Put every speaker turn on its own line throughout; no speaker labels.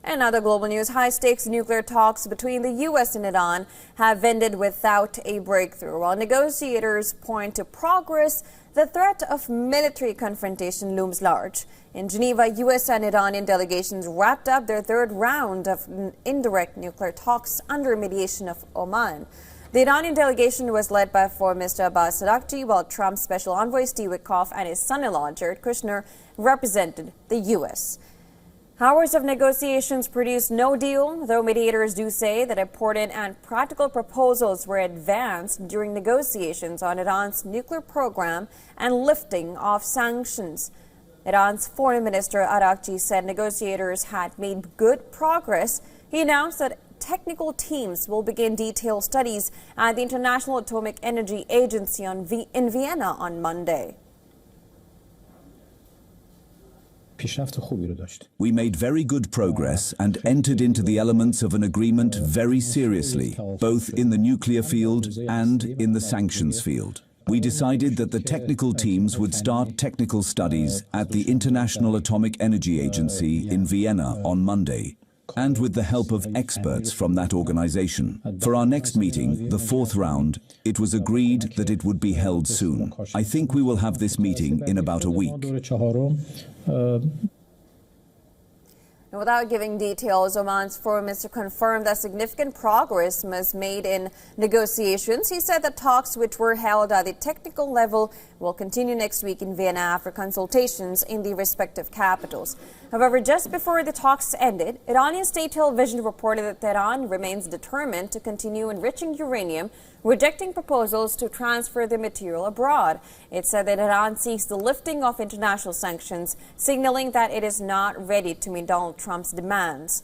And other global news, high-stakes nuclear talks between the U.S. and Iran have ended without a breakthrough. While negotiators point to progress, the threat of military confrontation looms large. In Geneva, U.S. and Iranian delegations wrapped up their third round of indirect nuclear talks under mediation of Oman. The Iranian delegation was led by former Mr. Abbas Araghchi, while Trump's special envoy Steve Witkoff and his son-in-law Jared Kushner represented the U.S. Hours of negotiations produced no deal, though mediators do say that important and practical proposals were advanced during negotiations on Iran's nuclear program and lifting of sanctions. Iran's Foreign Minister Araghchi said negotiators had made good progress. He announced that technical teams will begin detailed studies at the International Atomic Energy Agency in Vienna on Monday.
We made very good progress and entered into the elements of an agreement very seriously, both in the nuclear field and in the sanctions field. We decided that the technical teams would start technical studies at the International Atomic Energy Agency in Vienna on Monday, and with the help of experts from that organization. For our next meeting, the fourth round, it was agreed that it would be held soon. I think we will have this meeting in about a week.
Without giving details, Oman's foreign minister confirmed that significant progress was made in negotiations. He said that talks which were held at the technical level will continue next week in Vienna after consultations in the respective capitals. However, just before the talks ended, Iranian state television reported that Tehran remains determined to continue enriching uranium, rejecting proposals to transfer the material abroad. It said that Iran seeks the lifting of international sanctions, signaling that it is not ready to meet Donald Trump's demands.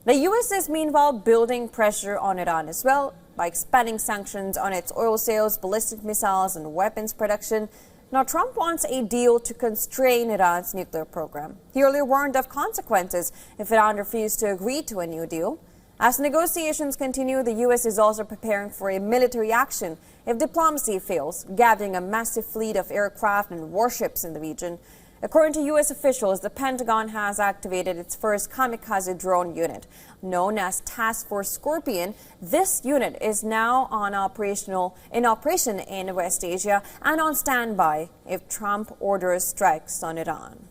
The U.S. is meanwhile building pressure on Iran as well by expanding sanctions on its oil sales, ballistic missiles, and weapons production. Now, Trump wants a deal to constrain Iran's nuclear program. He earlier warned of consequences if Iran refused to agree to a new deal. As negotiations continue, the U.S. is also preparing for a military action if diplomacy fails, gathering a massive fleet of aircraft and warships in the region. According to U.S. officials, the Pentagon has activated its first kamikaze drone unit, known as Task Force Scorpion. This unit is now in operation in West Asia and on standby if Trump orders strikes on Iran.